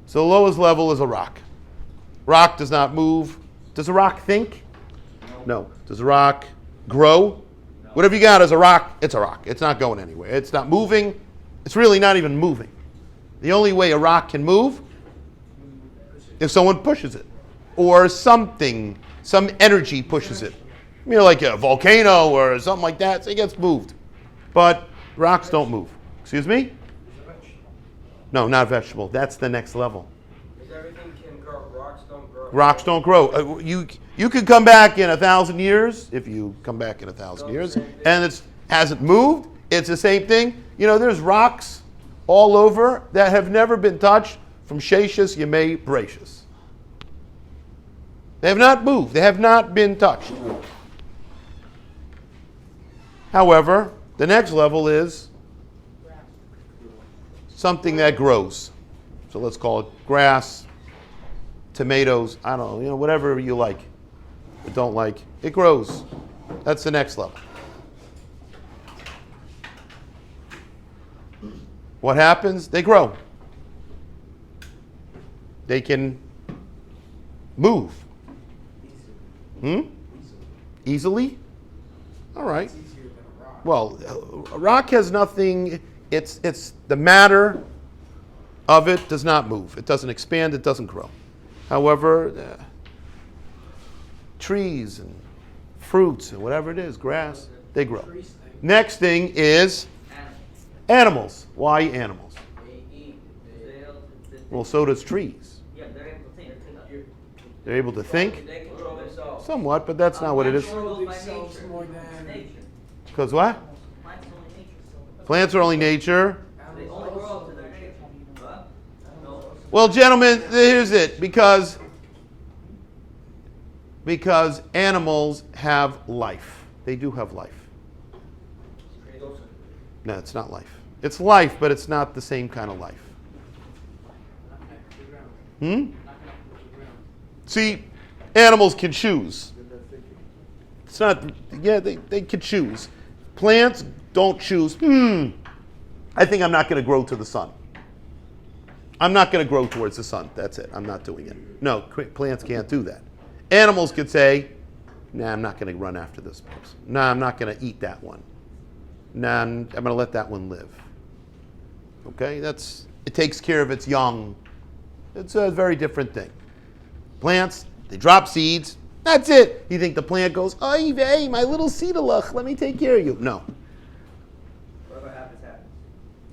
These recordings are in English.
So the lowest level is a rock. Rock does not move. Does a rock think? No. Does a rock grow? No. Whatever you got as a rock, it's a rock. It's not going anywhere. It's not moving. It's really not even moving. The only way a rock can move if someone pushes it or something, some energy pushes it. You know, like a volcano or something like that, so it gets moved. But rocks don't move. Excuse me? No, not vegetable. That's the next level. Everything can grow. Rocks don't grow. Rocks don't grow. You could come back in 1,000 years, if you come back in 1,000 years, and it hasn't moved. It's the same thing. You know, there's rocks all over that have never been touched from Sheshis Yemei Bereshis. They have not moved. They have not been touched. However, the next level is something that grows. So let's call it grass, tomatoes, I don't know, whatever you like or don't like. It grows. That's the next level. What happens? They grow. They can move. Easily? All right. Well, a rock has nothing. It's the matter of it does not move. It doesn't expand. It doesn't grow. However, trees and fruits and whatever it is, grass, they grow. Next thing is animals. Why animals? Well, so does trees. They're able to think. Somewhat, but that's not what it is. Because what? Plants are only nature. Well, gentlemen, here's it. Because animals have life. They do have life. No, it's not life. It's life, but it's not the same kind of life. See, animals can choose. It's not, they can choose. Plants don't choose. I think I'm not going to grow to the sun. I'm not going to grow towards the sun. That's it. I'm not doing it. No, plants can't do that. Animals could say, nah, I'm not going to run after this person. Nah, I'm not going to eat that one. Nah, I'm going to let that one live. Okay? It takes care of its young. It's a very different thing. Plants, they drop seeds. That's it. You think the plant goes, oy vey, my little seedalach, let me take care of you. No. Whatever happens, happens.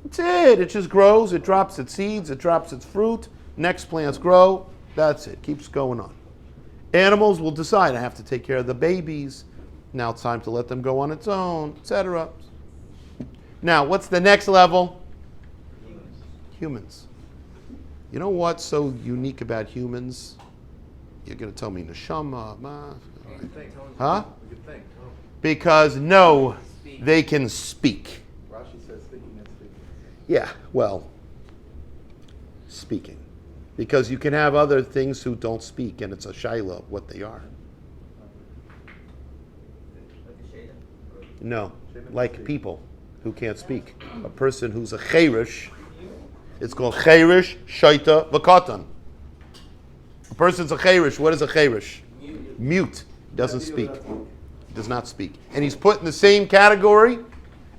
That's it. It just grows. It drops its seeds. It drops its fruit. Next plants grow. That's it. Keeps going on. Animals will decide, I have to take care of the babies. Now it's time to let them go on its own, etc. Now, what's the next level? Humans. You know what's so unique about humans? You're going to tell me neshama, huh? Because no, they can speak. Rashi says thinking and speaking. Yeah, well, speaking. Because you can have other things who don't speak, and it's a shaila what they are. No, like people who can't speak. A person who's a cherish, it's called cherish, shaita, vakatan. A person's a cherish. What is a cherish? Mute. Doesn't speak. Does not speak. And he's put in the same category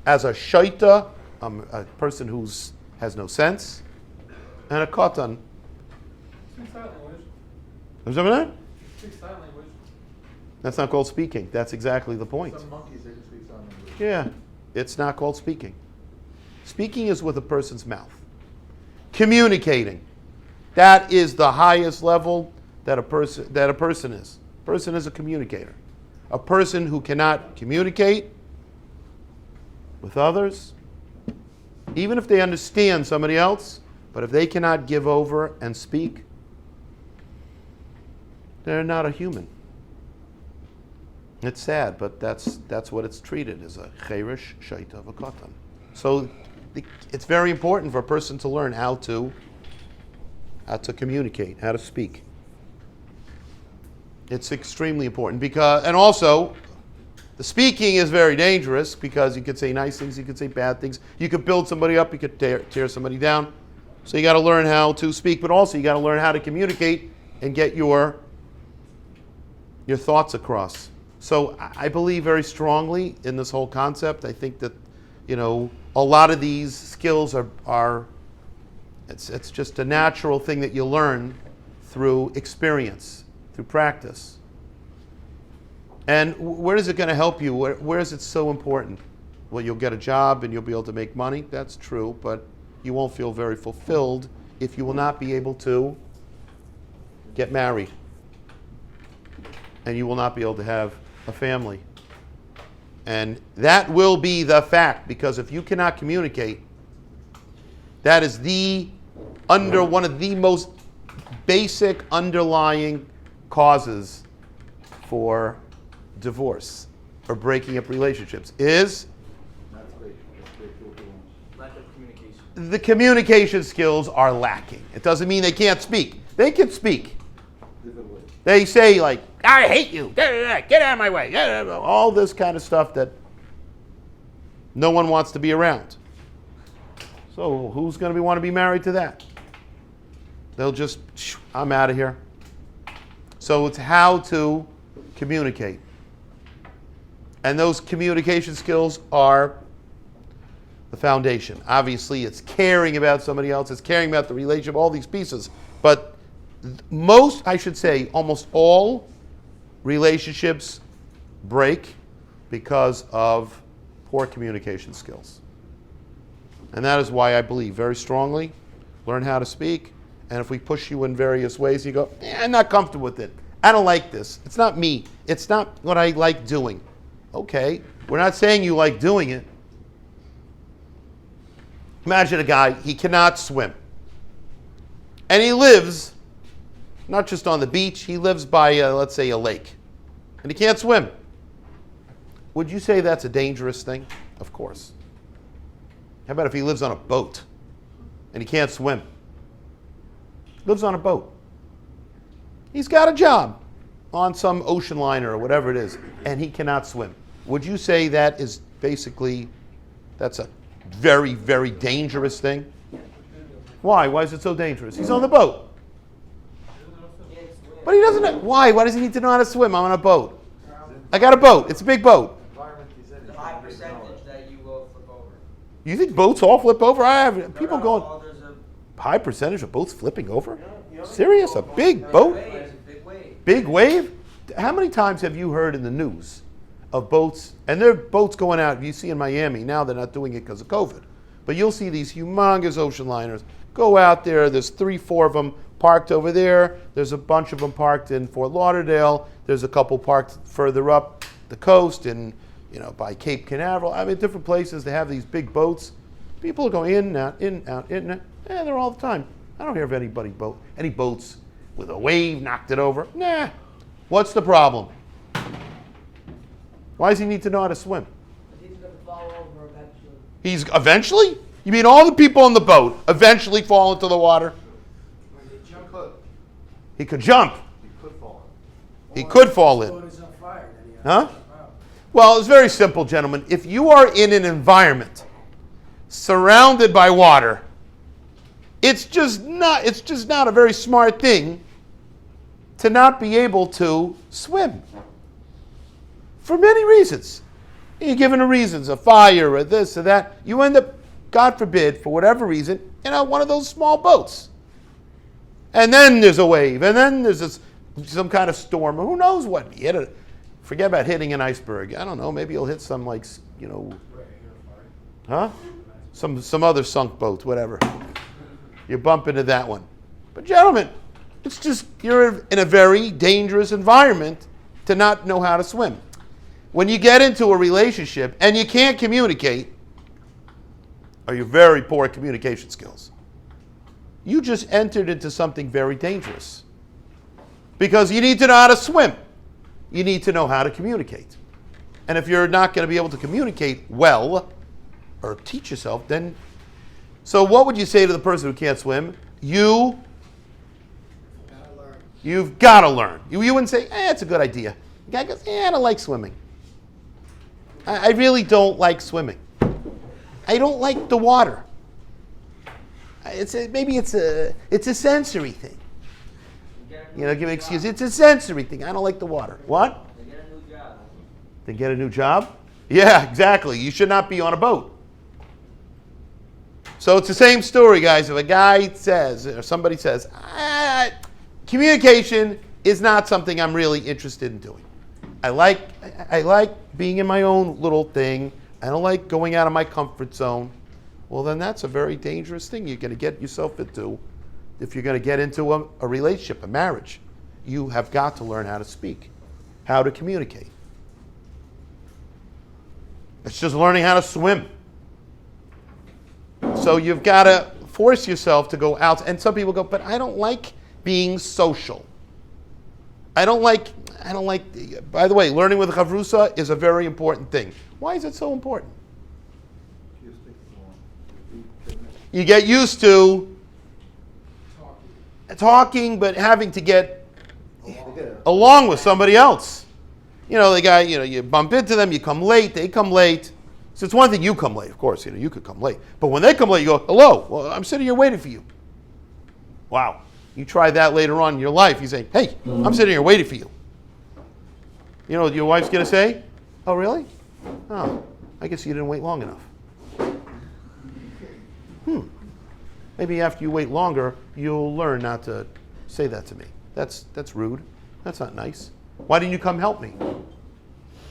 as a shaita, a person who has no sense, and a katan. Speak sign language. Is that? Speak sign language. That's not called speaking. That's exactly the point. Some monkeys, they can speak sign language. Yeah, it's not called speaking. Speaking is with a person's mouth. Communicating. That is the highest level that a person is. A person is a communicator. A person who cannot communicate with others, even if they understand somebody else, but if they cannot give over and speak, they're not a human. It's sad, but that's what it's treated as, a cherish shaita v'katan. So it's very important for a person to learn how to communicate, how to speak. It's extremely important and also the speaking is very dangerous because you could say nice things, you could say bad things, you could build somebody up, you could tear somebody down. So you got to learn how to speak, but also you got to learn how to communicate and get your thoughts across. So I believe very strongly in this whole concept. I think that, a lot of these skills are it's just a natural thing that you learn through experience, through practice. And where is it going to help you? Where is it so important? Well, you'll get a job and you'll be able to make money. That's true, but you won't feel very fulfilled if you will not be able to get married. And you will not be able to have a family. And that will be the fact, because if you cannot communicate, that is one of the most basic underlying causes for divorce or breaking up relationships is Lack of communication. the communication skills are lacking. It doesn't mean they can't speak. They can speak. Different way. They say like, I hate you, get out of my way, all this kind of stuff that no one wants to be around. So who's going to want to be married to that? They'll just, I'm out of here. So it's how to communicate. And those communication skills are the foundation. Obviously, it's caring about somebody else, it's caring about the relationship, all these pieces. But almost all relationships break because of poor communication skills. And that is why I believe very strongly, learn how to speak. And if we push you in various ways, you go, I'm not comfortable with it. I don't like this. It's not me. It's not what I like doing. Okay, we're not saying you like doing it. Imagine a guy, he cannot swim. And he lives not just on the beach, he lives by, let's say, a lake. And he can't swim. Would you say that's a dangerous thing? Of course. How about if he lives on a boat and he can't swim? Lives on a boat. He's got a job on some ocean liner or whatever it is, and he cannot swim. Would you say that is basically, that's a very, very dangerous thing? Why? Why is it so dangerous? He's on the boat. But he doesn't know. Why? Why does he need to know how to swim? I'm on a boat. I got a boat. It's a big boat. Environment he's in. The high percentage that you will flip over. You think boats all flip over? I have people No, going, there's a high percentage of boats flipping over? Serious? A big boat? wave, big wave. Big wave? How many times have you heard in the news of boats, and there are boats going out, you see in Miami, now they're not doing it because of COVID, but you'll see these humongous ocean liners go out there, there's 3-4 of them parked over there, there's a bunch of them parked in Fort Lauderdale, there's a couple parked further up the coast in, by Cape Canaveral. I mean, different places, they have these big boats. People are going in and out, in and out, in and out. Yeah, they're all the time. I don't hear of any boats with a wave knocked it over. Nah. What's the problem? Why does he need to know how to swim? He's going to fall over eventually. He's eventually? You mean all the people on the boat eventually fall into the water? When they jump up, He could jump. he could fall. He could fall in. Boat is on fire. Then he has Huh? to jump out. Well, it's very simple, gentlemen. If you are in an environment surrounded by water, it's just not a very smart thing to not be able to swim. For many reasons. You're given reasons, a fire or this or that. You end up, God forbid, for whatever reason, in one of those small boats. And then there's a wave, and then there's some kind of storm. Who knows what? Forget about hitting an iceberg. I don't know. Maybe you'll hit some huh? Some other sunk boat, whatever. You bump into that one. But gentlemen, it's just you're in a very dangerous environment to not know how to swim. When you get into a relationship and you can't communicate, or you have very poor communication skills, you just entered into something very dangerous. Because you need to know how to swim. You need to know how to communicate. And if you're not going to be able to communicate well, or teach yourself, then... So what would you say to the person who can't swim? You've got to learn. You wouldn't say, it's a good idea. The guy goes, I don't like swimming. I really don't like swimming. I don't like the water. maybe it's a sensory thing. You get a new Give an excuse. job. It's a sensory thing. I don't like the water. What? They get a new job. Then get a new job? Yeah, exactly. You should not be on a boat. So it's the same story, guys. If a guy says, or somebody says, communication is not something I'm really interested in doing. I like being in my own little thing. I don't like going out of my comfort zone. Well, then that's a very dangerous thing you're going to get yourself into if you're going to get into a relationship, a marriage. You have got to learn how to speak, how to communicate. It's just learning how to swim. So you've got to force yourself to go out. And some people go, but I don't like being social. I don't like, by the way, learning with chavrusa is a very important thing. Why is it so important? You get used to talking, but having to get along with somebody else. The guy, you bump into them, you come late, they come late. So it's one thing you come late, of course, you could come late. But when they come late, you go, hello, well, I'm sitting here waiting for you. Wow. You try that later on in your life. You say, hey, I'm sitting here waiting for you. You know what your wife's going to say? Oh, really? Oh, I guess you didn't wait long enough. Maybe after you wait longer, you'll learn not to say that to me. That's rude. That's not nice. Why didn't you come help me?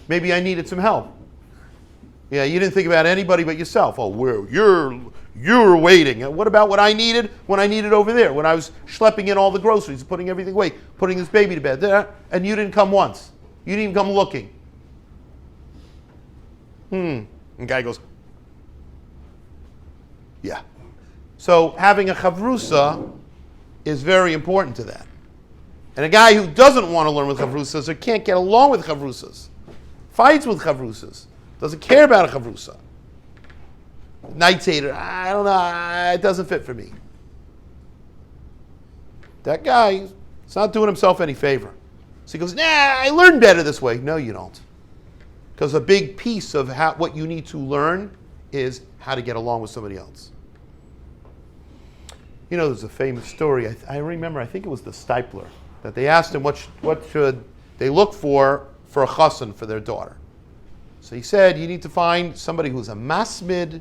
Maybe I needed some help. Yeah, you didn't think about anybody but yourself. Oh, you're waiting. What about what I needed when I needed over there? When I was schlepping in all the groceries, putting everything away, putting this baby to bed, and you didn't come once. You didn't even come looking. And the guy goes, yeah. So having a chavrusa is very important to that. And a guy who doesn't want to learn with chavrusas or can't get along with chavrusas, fights with chavrusas, doesn't care about a chavrusa. Night Seder, I don't know, it doesn't fit for me. That guy is not doing himself any favor. So he goes, nah, I learn better this way. No, you don't. Because a big piece of what you need to learn is how to get along with somebody else. There's a famous story, I remember, I think it was the Stipler, that they asked him what should they look for a chassan for their daughter. So he said, you need to find somebody who's a masmid,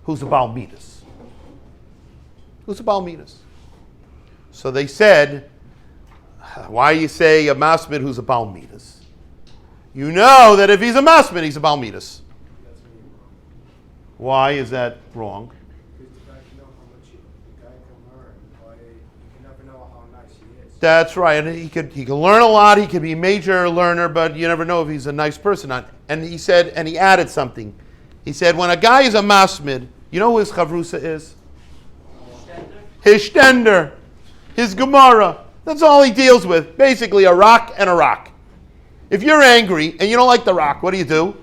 who's a Baal Midas. Who's a Baal Midas? So they said, why you say a masmid who's a Baal Midas? You know that if he's a masmid, he's a Baal Midas. Why is that wrong? That's right, and he could learn a lot. He could be a major learner, but you never know if he's a nice person. And he said, and he added something. He said, when a guy is a masmid, you know who his chavrusa is? His shtender, his gemara. That's all he deals with. Basically, a rock and a rock. If you're angry and you don't like the rock, what do?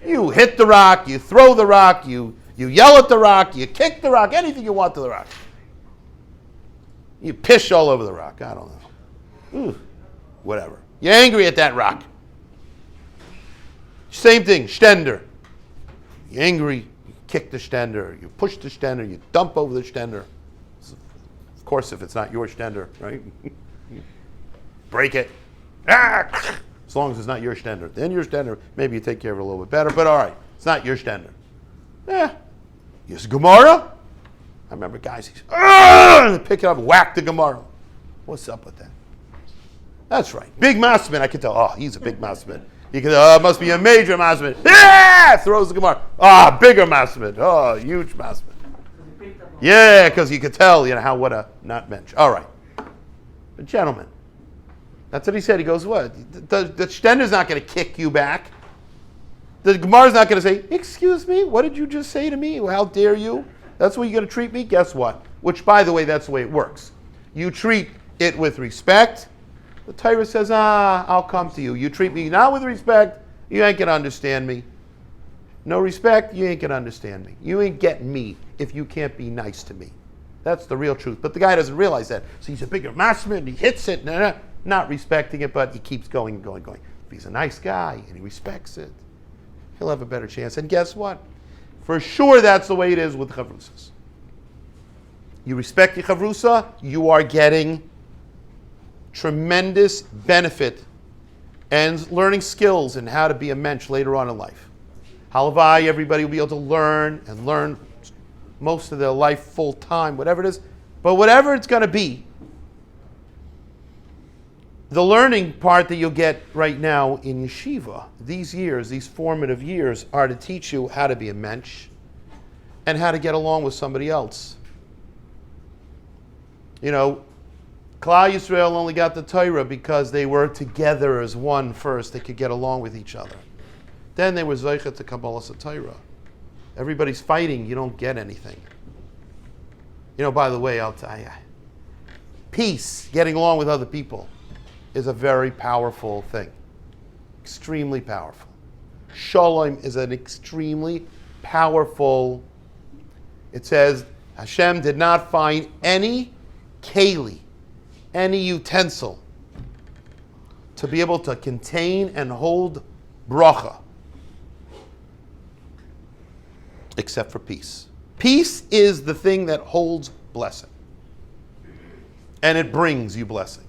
You hit the rock, you throw the rock, you yell at the rock, you kick the rock, anything you want to the rock. You piss all over the rock. I don't know. Whatever. You're angry at that rock. Same thing, shtender. You're angry, you kick the shtender, you push the shtender, you dump over the shtender. Of course, if it's not your shtender, right? Break it. As long as it's not your shtender. Then your shtender, maybe you take care of it a little bit better, but all right, it's not your shtender. Yes, Gemara. I remember guys, they pick it up, whack the Gemara. What's up with that? That's right. Big masmid, I can tell. Oh, he's a big masmid. You can tell, must be a major masmid. Throws the Gemara. Bigger masmid. Oh, huge masmid. Yeah, because you could tell, what a not bench. All right. But gentlemen, that's what he said. He goes, what? The shtender's not going to kick you back. The Gemara's not going to say, excuse me, what did you just say to me? How dare you? That's the way you're going to treat me? Guess what? Which, by the way, that's the way it works. You treat it with respect. The Torah says, I'll come to you. You treat me not with respect, you ain't going to understand me. No respect, you ain't going to understand me. You ain't getting me if you can't be nice to me. That's the real truth. But the guy doesn't realize that. So he's a bigger masmid, and he hits it, not respecting it, but he keeps going and going and going. If he's a nice guy and he respects it, he'll have a better chance. And guess what? For sure, that's the way it is with chavrusas. you respect your chavrusa, you are getting tremendous benefit and learning skills and how to be a mensch later on in life. Halavai, everybody will be able to learn most of their life full time, whatever it is. But whatever it's going to be, the learning part that you'll get right now in yeshiva, these years, these formative years, are to teach you how to be a mensch and how to get along with somebody else. You know, Klal Yisrael only got the Torah because they were together as one first. They could get along with each other. Then they were Zoichet to Kabbalah Torah. Everybody's fighting, you don't get anything. You know, by the way, I'll tell you, peace, getting along with other people, is a very powerful thing. Extremely powerful. Shalom is an extremely powerful, it says, Hashem did not find any keli, any utensil, to be able to contain and hold bracha, except for peace. Peace is the thing that holds blessing. And it brings you blessing.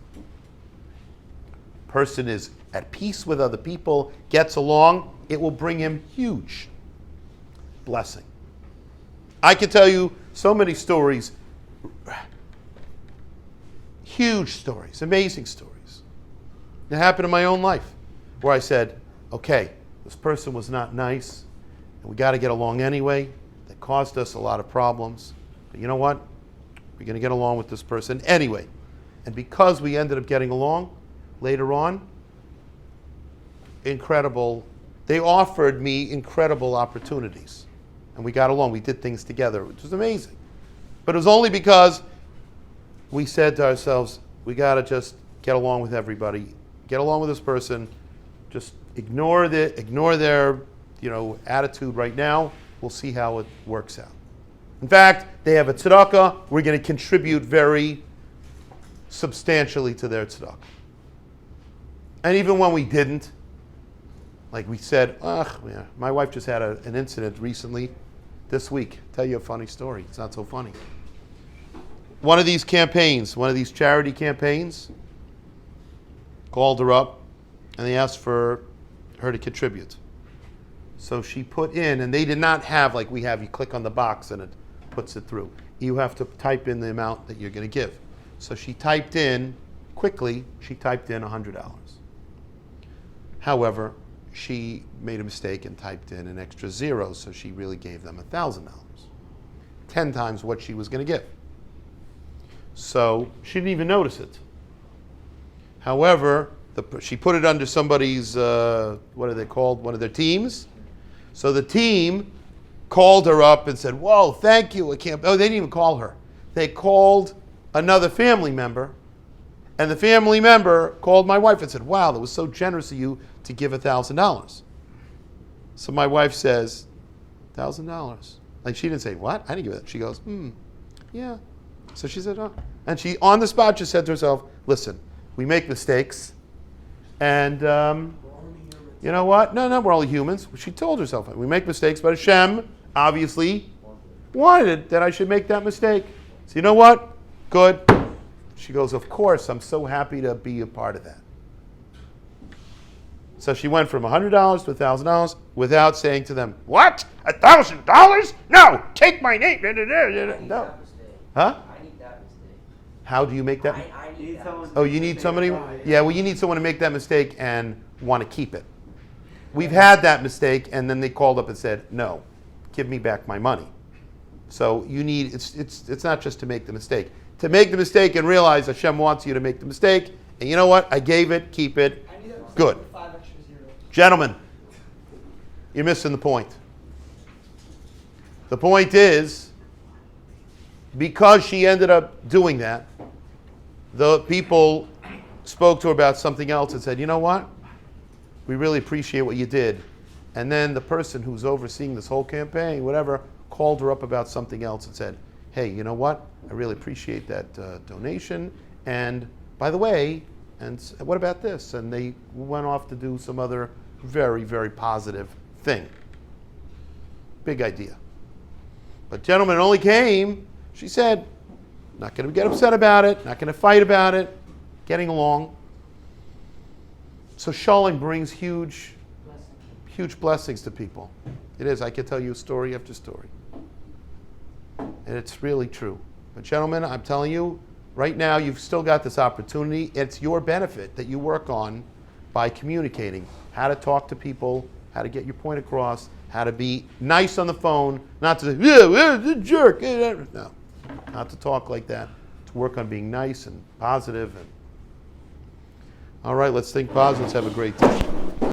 Person is at peace with other people, gets along, it will bring him huge blessing. I can tell you so many stories, huge stories, amazing stories, that happened in my own life, where I said, okay, this person was not nice, and we got to get along anyway. That caused us a lot of problems. But you know what? We're going to get along with this person anyway. And because we ended up getting along, later on, incredible, they offered me incredible opportunities. And we got along. We did things together, which was amazing. But it was only because we said to ourselves, we got to just get along with everybody. Get along with this person. Just ignore their attitude right now. We'll see how it works out. In fact, they have a tzedakah. We're going to contribute very substantially to their tzedakah. And even when we didn't, like we said, my wife just had an incident recently this week. Tell you a funny story. It's not so funny. One of these campaigns, one of these charity campaigns, called her up and they asked for her to contribute. So she put in, and they did not have like we have, you click on the box and it puts it through. You have to type in the amount that you're going to give. So she typed in, quickly, $100. However, she made a mistake and typed in an extra zero, so she really gave them $1,000. 10 times what she was going to give. So she didn't even notice it. However, she put it under somebody's, what are they called? One of their teams. So the team called her up and said, whoa, thank you. They didn't even call her. They called another family member, and the family member called my wife and said, wow, that was so generous of you to give $1,000. So my wife says, $1,000. Like she didn't say, what? I didn't give it. She goes, yeah. So she said, oh. And she, on the spot, just said to herself, listen, we make mistakes, and you know what? No, we're only humans. She told herself, we make mistakes, but Hashem obviously wanted that I should make that mistake. So you know what? Good. She goes, of course, I'm so happy to be a part of that. So she went from $100 to $1,000 without saying to them, what? $1,000? No, take my name. No. Huh? I need that mistake. How do you make that? I need that. Oh, you need somebody? Yeah, well, you need someone to make that mistake and want to keep it. We've had that mistake, and then they called up and said, no, give me back my money. So you need, it's not just to make the mistake. To make the mistake and realize Hashem wants you to make the mistake, and you know what? I gave it, keep it. I need that Good. with 5 extra zeros. Gentlemen, you're missing the point. The point is, because she ended up doing that, the people spoke to her about something else and said, you know what? We really appreciate what you did. And then the person who's overseeing this whole campaign, whatever, called her up about something else and said, hey, you know what? I really appreciate that donation. And by the way, and what about this? And they went off to do some other very, very positive thing. Big idea. But gentlemen, it only came, she said, Not going to get upset about it. Not going to fight about it. Getting along. So shulling brings huge blessings to people. It is. I can tell you story after story. And it's really true. But gentlemen, I'm telling you, right now you've still got this opportunity. It's your benefit that you work on by communicating. How to talk to people, how to get your point across, how to be nice on the phone, not to say, yeah, jerk. No, not to talk like that. To work on being nice and positive. All right, let's think positive. Let's have a great day.